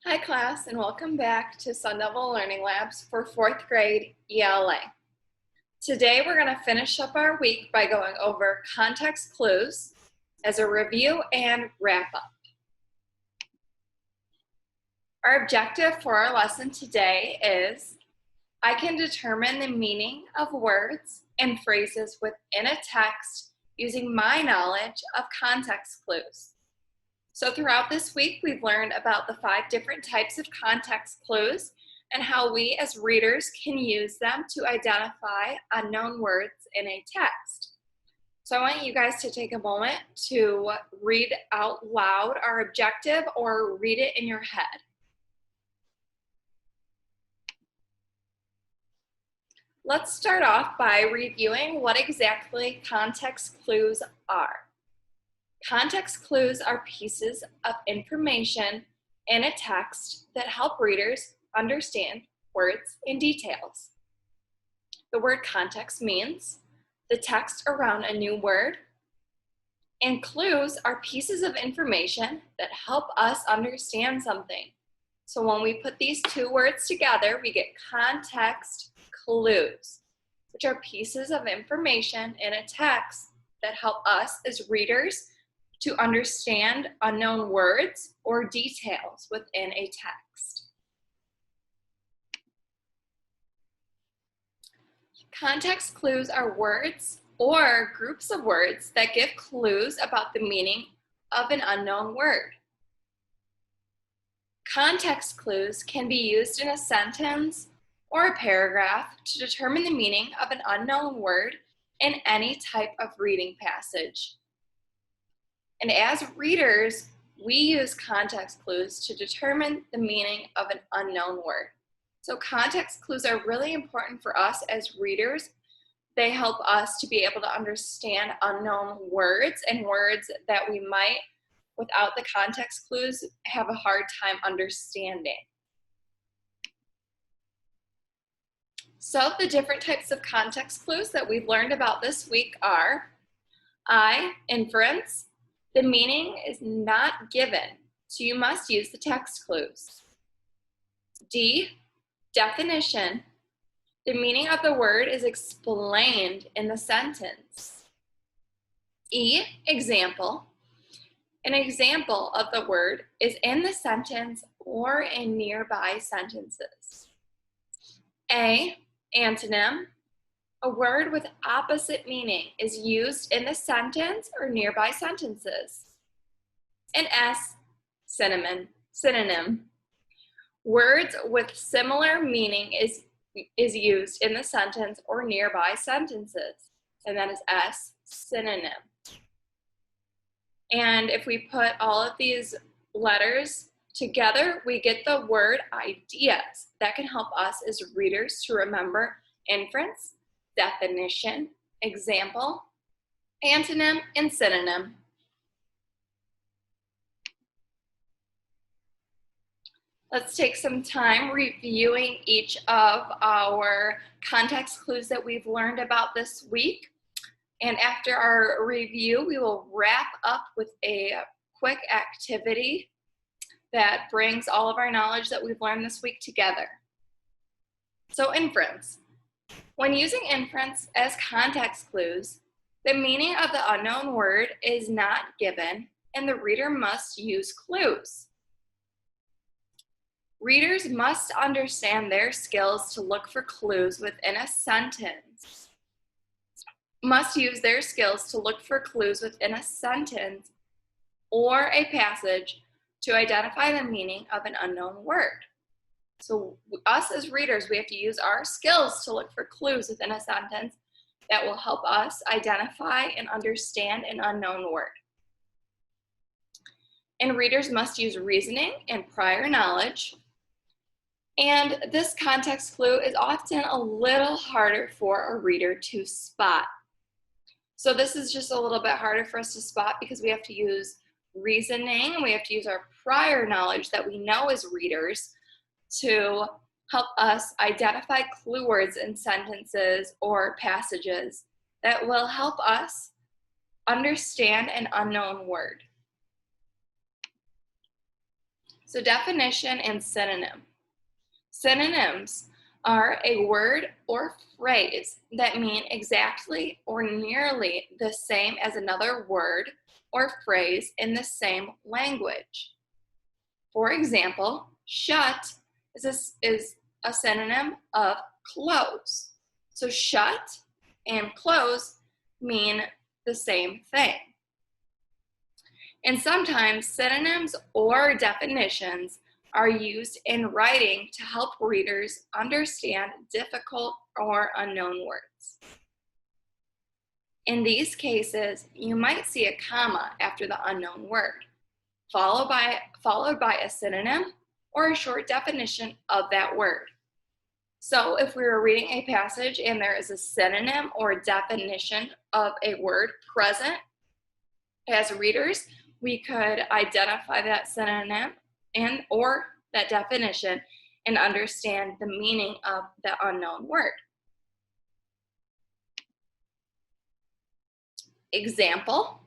Hi class, and welcome back to Sun Devil Learning Labs for 4th grade ELA. Today we're going to finish up our week by going over context clues as a review and wrap-up. Our objective for our lesson today is I can determine the meaning of words and phrases within a text using my knowledge of context clues. So throughout this week, we've learned about the 5 different types of context clues and how we as readers can use them to identify unknown words in a text. So I want you guys to take a moment to read out loud our objective or read it in your head. Let's start off by reviewing what exactly context clues are. Context clues are pieces of information in a text that help readers understand words and details. The word context means the text around a new word, and clues are pieces of information that help us understand something. So when we put these 2 words together, we get context clues, which are pieces of information in a text that help us as readers to understand unknown words or details within a text. Context clues are words or groups of words that give clues about the meaning of an unknown word. Context clues can be used in a sentence or a paragraph to determine the meaning of an unknown word in any type of reading passage. And as readers, we use context clues to determine the meaning of an unknown word. So context clues are really important for us as readers. They help us to be able to understand unknown words and words that we might, without the context clues, have a hard time understanding. So the different types of context clues that we've learned about this week are I, inference. The meaning is not given, so you must use the text clues. D, definition. The meaning of the word is explained in the sentence. E, example. An example of the word is in the sentence or in nearby sentences. A, antonym. A word with opposite meaning is used in the sentence or nearby sentences. And S, synonym. Words with similar meaning is used in the sentence or nearby sentences, and that is S, synonym. And if we put all of these letters together, we get the word ideas. That can help us as readers to remember inference, definition, example, antonym, and synonym. Let's take some time reviewing each of our context clues that we've learned about this week. And after our review, we will wrap up with a quick activity that brings all of our knowledge that we've learned this week together. So inference. When using inference as context clues, the meaning of the unknown word is not given, and the reader must use clues. Readers must understand their skills to look for clues within a sentence. Must use their skills to look for clues within a sentence or a passage to identify the meaning of an unknown word. So us as readers, we have to use our skills to look for clues within a sentence that will help us identify and understand an unknown word. And readers must use reasoning and prior knowledge. And this context clue is often a little harder for a reader to spot. So this is just a little bit harder for us to spot because we have to use reasoning, we have to use our prior knowledge that we know as readers to help us identify clue words in sentences or passages that will help us understand an unknown word. So definition and synonym. Synonyms are a word or phrase that mean exactly or nearly the same as another word or phrase in the same language. For example, shut is a synonym of close. So shut and close mean the same thing. And sometimes synonyms or definitions are used in writing to help readers understand difficult or unknown words. In these cases, you might see a comma after the unknown word, followed by a synonym or a short definition of that word. So if we were reading a passage and there is a synonym or definition of a word present, as readers, we could identify that synonym and or that definition and understand the meaning of the unknown word. Example.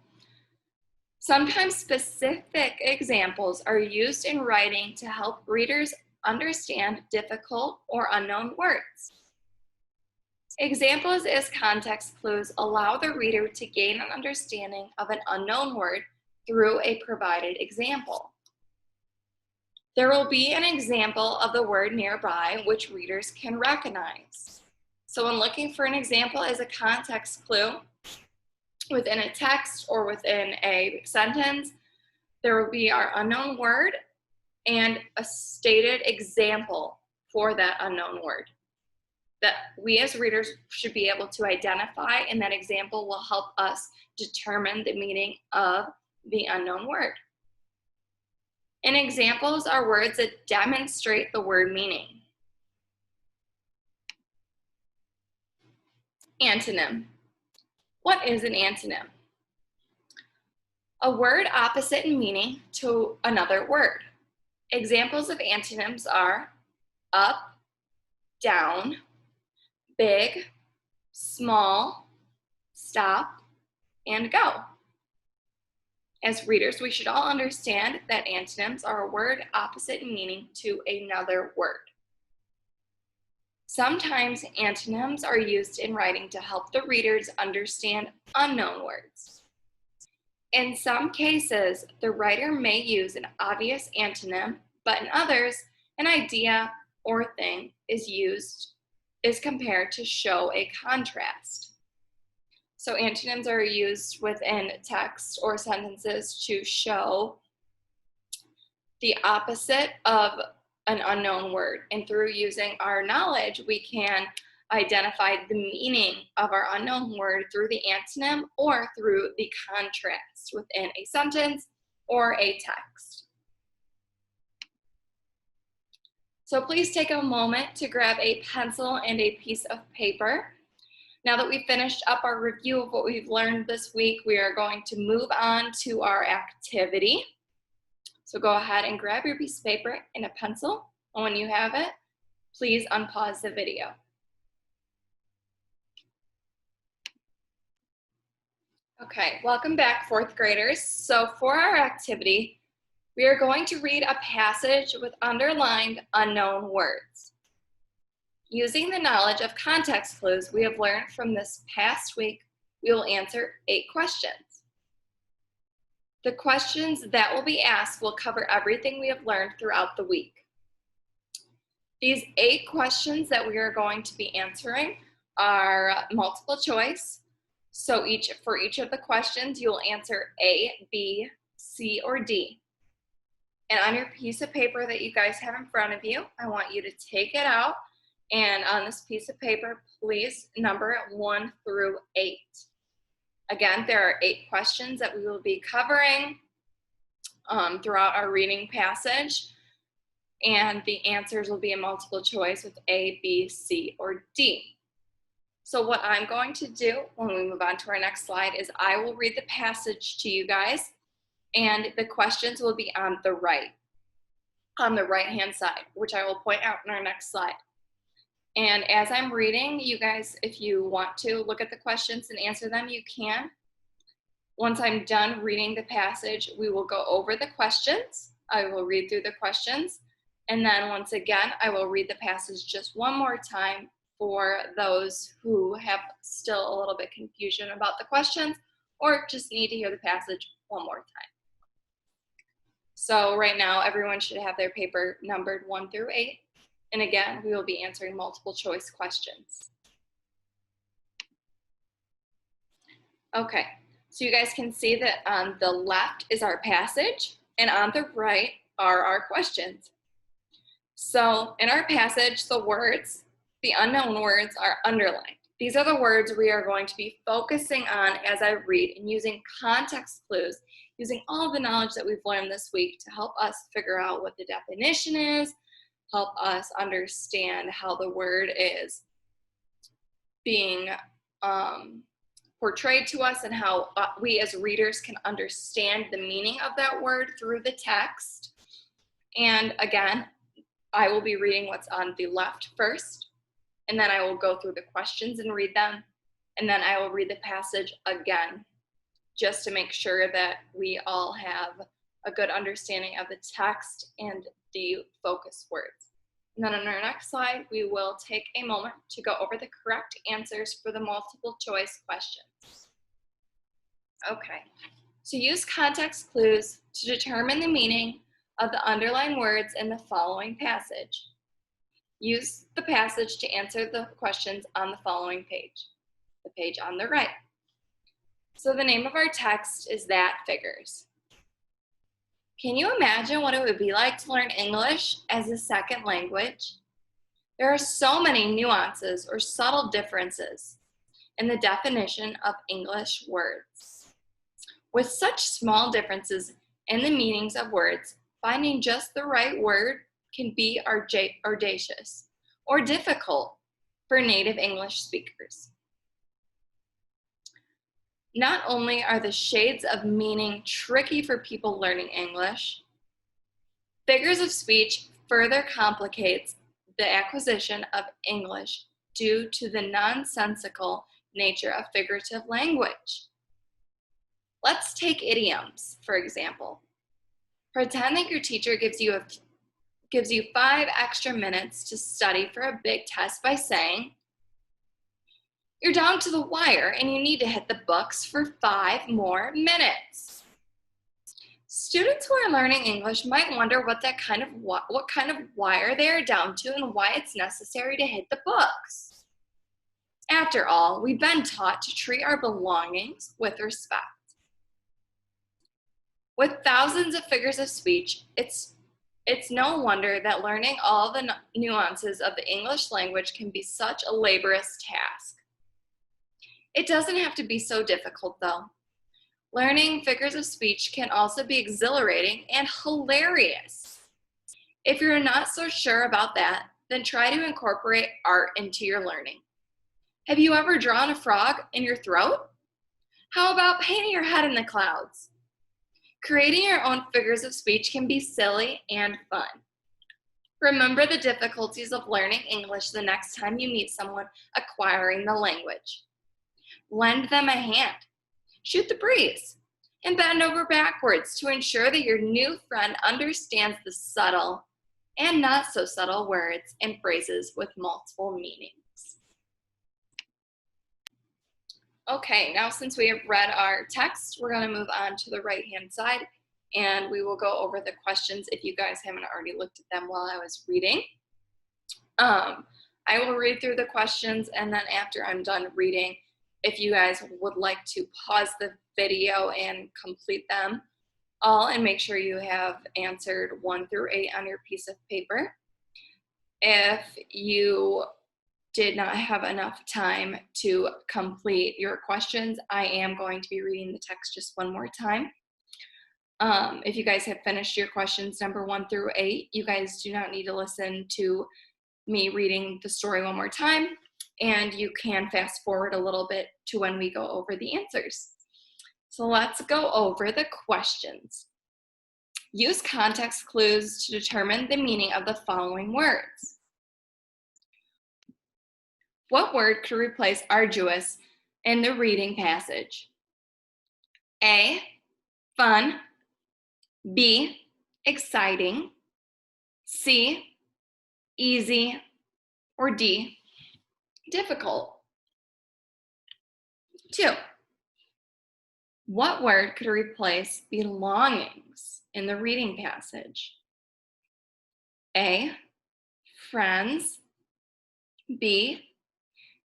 Sometimes specific examples are used in writing to help readers understand difficult or unknown words. Examples as context clues allow the reader to gain an understanding of an unknown word through a provided example. There will be an example of the word nearby which readers can recognize. So when looking for an example as a context clue within a text or within a sentence, there will be our unknown word and a stated example for that unknown word that we as readers should be able to identify, and that example will help us determine the meaning of the unknown word. And examples are words that demonstrate the word meaning. Antonym. What is an antonym? A word opposite in meaning to another word. Examples of antonyms are up, down, big, small, stop, and go. As readers, we should all understand that antonyms are a word opposite in meaning to another word. Sometimes antonyms are used in writing to help the readers understand unknown words. In some cases, the writer may use an obvious antonym, but in others, an idea or thing is compared to show a contrast. So antonyms are used within text or sentences to show the opposite of an unknown word. And through using our knowledge, we can identify the meaning of our unknown word through the antonym or through the contrast within a sentence or a text. So please take a moment to grab a pencil and a piece of paper. Now that we've finished up our review of what we've learned this week, we are going to move on to our activity. So go ahead and grab your piece of paper and a pencil. And when you have it, please unpause the video. Okay, welcome back, fourth graders. So for our activity, we are going to read a passage with underlined unknown words. Using the knowledge of context clues we have learned from this past week, we will answer 8 questions. The questions that will be asked will cover everything we have learned throughout the week. These 8 questions that we are going to be answering are multiple choice. So for each of the questions, you'll answer A, B, C, or D. And on your piece of paper that you guys have in front of you, I want you to take it out. And on this piece of paper, please number it 1 through 8. Again, there are 8 questions that we will be covering throughout our reading passage. And the answers will be a multiple choice with A, B, C, or D. So what I'm going to do when we move on to our next slide is I will read the passage to you guys, and the questions will be on the right-hand side, which I will point out in our next slide. And as I'm reading, you guys, if you want to look at the questions and answer them, you can. Once I'm done reading the passage, we will go over the questions, I will read through the questions, and then once again, I will read the passage just one more time for those who have still a little bit confusion about the questions or just need to hear the passage one more time. So right now, everyone should have their paper numbered 1 through 8. And again, we will be answering multiple choice questions. Okay, so you guys can see that on the left is our passage, and on the right are our questions. So in our passage, the words, the unknown words, are underlined. These are the words we are going to be focusing on as I read and using context clues, using all the knowledge that we've learned this week to help us figure out what the definition is, help us understand how the word is being portrayed to us and how we as readers can understand the meaning of that word through the text. And again, I will be reading what's on the left first, and then I will go through the questions and read them, and then I will read the passage again, just to make sure that we all have a good understanding of the text and the focus words. And then on our next slide, we will take a moment to go over the correct answers for the multiple choice questions. Okay, so use context clues to determine the meaning of the underlined words in the following passage. Use the passage to answer the questions on the following page, the page on the right. So the name of our text is That Figures. Can you imagine what it would be like to learn English as a second language? There are so many nuances or subtle differences in the definition of English words. With such small differences in the meanings of words, finding just the right word can be audacious or difficult for native English speakers. Not only are the shades of meaning tricky for people learning English, figures of speech further complicates the acquisition of English due to the nonsensical nature of figurative language. Let's take idioms, for example. Pretend that your teacher gives you 5 extra minutes to study for a big test by saying, "You're down to the wire and you need to hit the books for 5 more minutes." Students who are learning English might wonder what kind of wire they are down to and why it's necessary to hit the books. After all, we've been taught to treat our belongings with respect. With thousands of figures of speech, it's no wonder that learning all the nuances of the English language can be such a laborious task. It doesn't have to be so difficult, though. Learning figures of speech can also be exhilarating and hilarious. If you're not so sure about that, then try to incorporate art into your learning. Have you ever drawn a frog in your throat? How about painting your head in the clouds? Creating your own figures of speech can be silly and fun. Remember the difficulties of learning English the next time you meet someone acquiring the language. Lend them a hand, shoot the breeze, and bend over backwards to ensure that your new friend understands the subtle and not so subtle words and phrases with multiple meanings. Okay, now since we have read our text, we're going to move on to the right-hand side, and we will go over the questions if you guys haven't already looked at them while I was reading. I will read through the questions, and then after I'm done reading, if you guys would like to pause the video and complete them all and make sure you have answered 1 through 8 on your piece of paper. If you did not have enough time to complete your questions, I am going to be reading the text just one more time. If you guys have finished your questions number 1 through 8, you guys do not need to listen to me reading the story one more time, and you can fast forward a little bit to when we go over the answers. So let's go over the questions. Use context clues to determine the meaning of the following words. What word could replace arduous in the reading passage? A, fun. B, exciting, C, easy, or D, difficult? 2. What word could replace belongings in the reading passage? A, friends, B,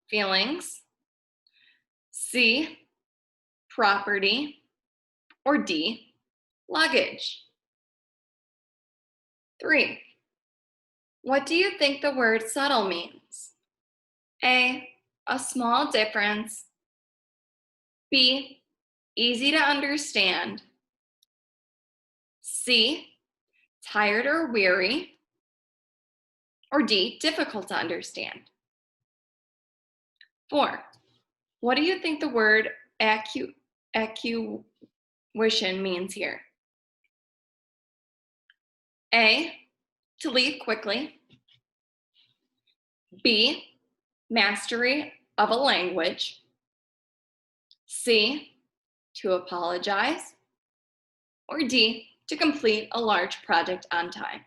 feelings, C, property, or D, luggage? 3. What do you think the word subtle means? A small difference, B, easy to understand, C, tired or weary, or D, difficult to understand? 4. What do you think the word acquisition means here? A, to leave quickly, B, mastery of a language, C, to apologize, or D, to complete a large project on time?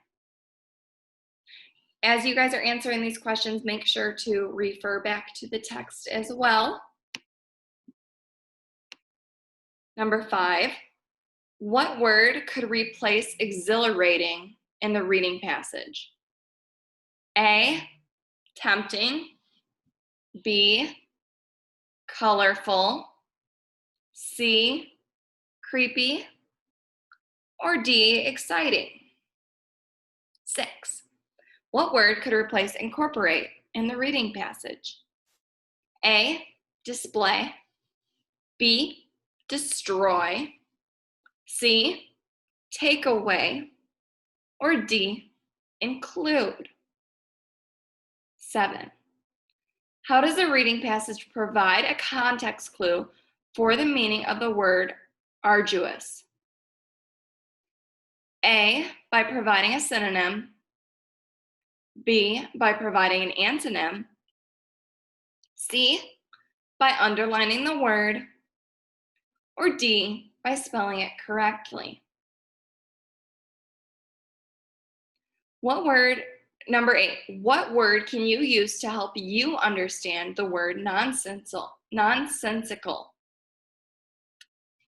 As you guys are answering these questions, make sure to refer back to the text as well. Number 5, what word could replace exhilarating in the reading passage? A, tempting, B, colorful, C, creepy, or D, exciting? 6. What word could replace incorporate in the reading passage? A, display, B, destroy, C, take away, or D, include? 7. How does the reading passage provide a context clue for the meaning of the word arduous? A, by providing a synonym, B, by providing an antonym, C, by underlining the word, or D, by spelling it correctly? Number 8, what word can you use to help you understand the word nonsensical?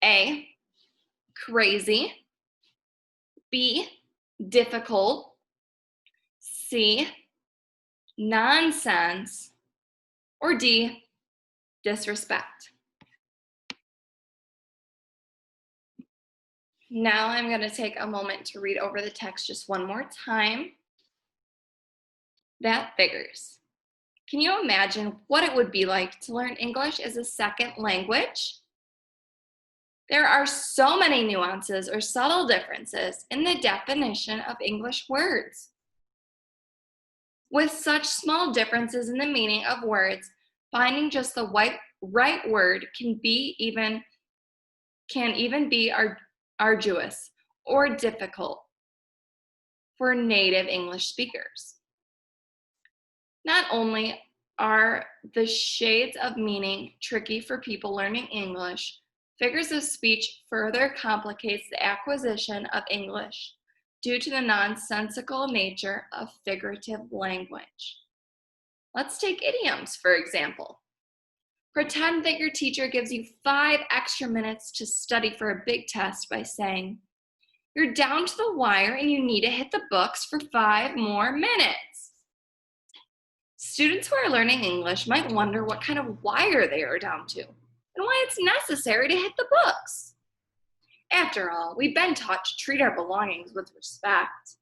A, crazy, B, difficult, C, nonsense, or D, disrespect? Now I'm going to take a moment to read over the text just one more time. That figures. Can you imagine what it would be like to learn English as a second language? There are so many nuances or subtle differences in the definition of English words. With such small differences in the meaning of words, finding just the right word can even be arduous or difficult for native English speakers. Not only are the shades of meaning tricky for people learning English, figures of speech further complicates the acquisition of English due to the nonsensical nature of figurative language. Let's take idioms, for example. Pretend that your teacher gives you 5 extra minutes to study for a big test by saying, "You're down to the wire and you need to hit the books for 5 more minutes." Students who are learning English might wonder what kind of wire they are down to and why it's necessary to hit the books. After all, we've been taught to treat our belongings with respect.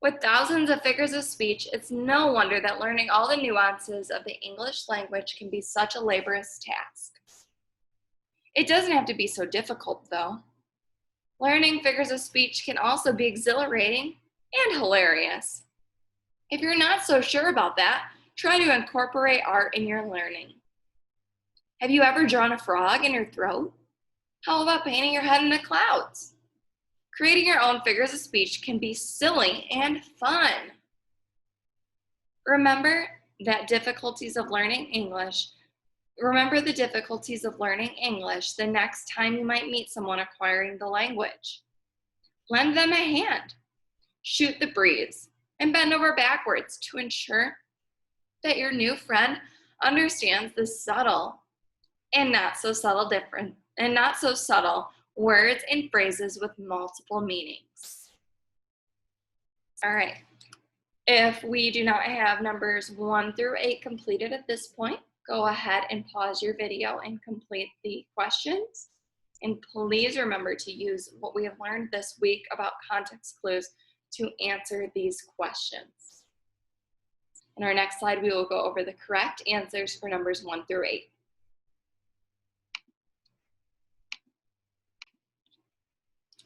With thousands of figures of speech, it's no wonder that learning all the nuances of the English language can be such a laborious task. It doesn't have to be so difficult, though. Learning figures of speech can also be exhilarating and hilarious. If you're not so sure about that, try to incorporate art in your learning. Have you ever drawn a frog in your throat? How about painting your head in the clouds? Creating your own figures of speech can be silly and fun. Remember the difficulties of learning English the next time you might meet someone acquiring the language. Lend them a hand. Shoot the breeze and bend over backwards to ensure that your new friend understands the subtle and not so subtle words and phrases with multiple meanings. All right. If we do not have numbers 1 through 8 completed at this point, go ahead and pause your video and complete the questions. And please remember to use what we have learned this week about context clues to answer these questions. In our next slide, we will go over the correct answers for numbers 1 through 8.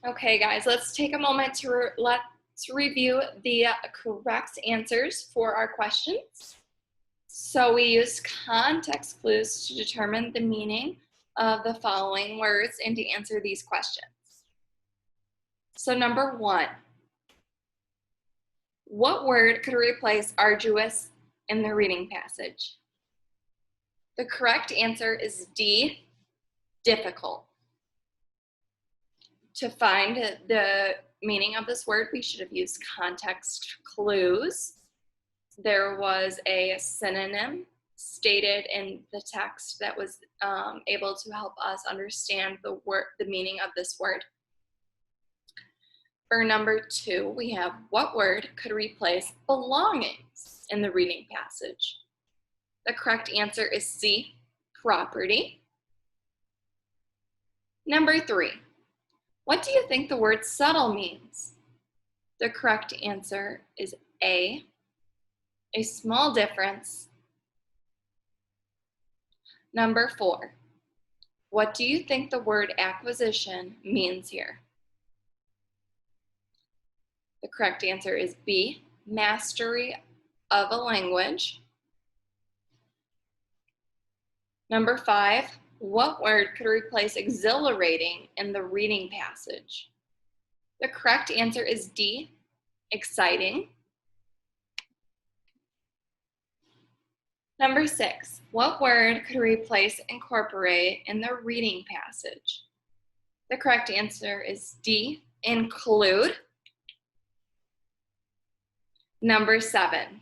Okay, guys, let's take a moment to review the correct answers for our questions. So we used context clues to determine the meaning of the following words and to answer these questions. So number 1, what word could replace arduous in the reading passage? The correct answer is D, difficult. To find the meaning of this word, we should have used context clues. There was a synonym stated in the text that was able to help us understand the meaning of this word. For number 2, we have what word could replace belongings in the reading passage? The correct answer is C, property. Number 3, what do you think the word subtle means? The correct answer is A small difference. Number 4, what do you think the word acquisition means here? The correct answer is B, mastery of a language. Number 5, what word could replace exhilarating in the reading passage? The correct answer is D, exciting. Number 6, what word could replace incorporate in the reading passage? The correct answer is D, include. Number 7,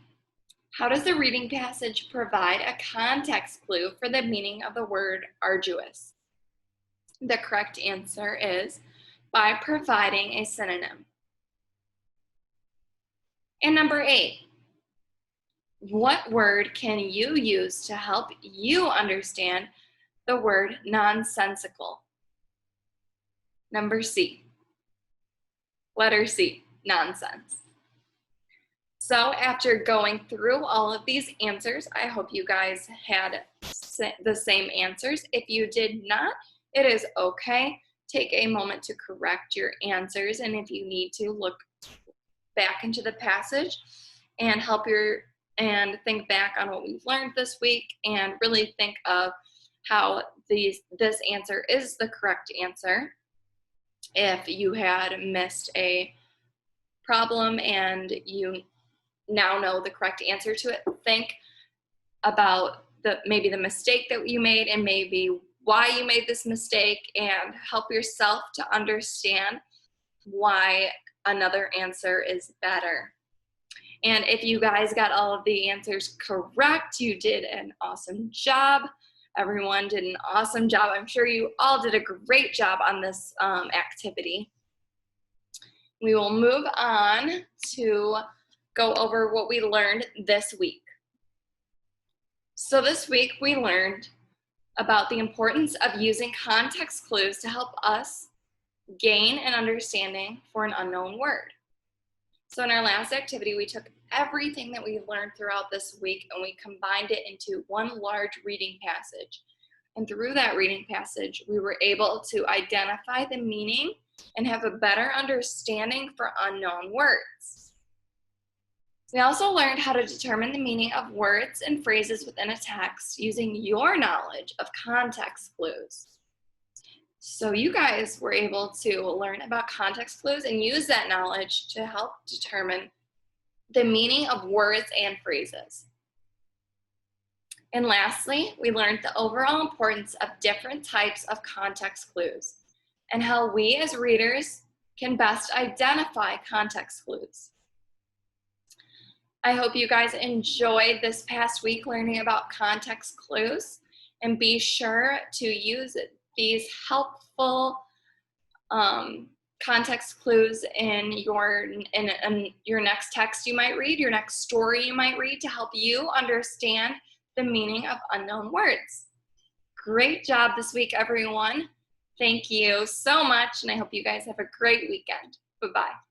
how does the reading passage provide a context clue for the meaning of the word arduous? The correct answer is by providing a synonym. And number 8, what word can you use to help you understand the word nonsensical? Number C, letter C, nonsense. So after going through all of these answers, I hope you guys had the same answers. If you did not, it is okay. Take a moment to correct your answers, and if you need to, look back into the passage and think back on what we've learned this week and really think of how this answer is the correct answer. If you had missed a problem and you now know the correct answer to it, think about maybe the mistake that you made and maybe why you made this mistake, and help yourself to understand why another answer is better. And if you guys got all of the answers correct, you did an awesome job. Everyone did an awesome job. I'm sure you all did a great job on this activity. We will move on to go over what we learned this week. So this week we learned about the importance of using context clues to help us gain an understanding for an unknown word. So in our last activity, we took everything that we learned throughout this week and we combined it into one large reading passage. And through that reading passage, we were able to identify the meaning and have a better understanding for unknown words. We also learned how to determine the meaning of words and phrases within a text using your knowledge of context clues. So you guys were able to learn about context clues and use that knowledge to help determine the meaning of words and phrases. And lastly, we learned the overall importance of different types of context clues and how we as readers can best identify context clues. I hope you guys enjoyed this past week learning about context clues, and be sure to use these helpful context clues in your next text you might read, your next story you might read, to help you understand the meaning of unknown words. Great job this week, everyone. Thank you so much, and I hope you guys have a great weekend. Bye-bye.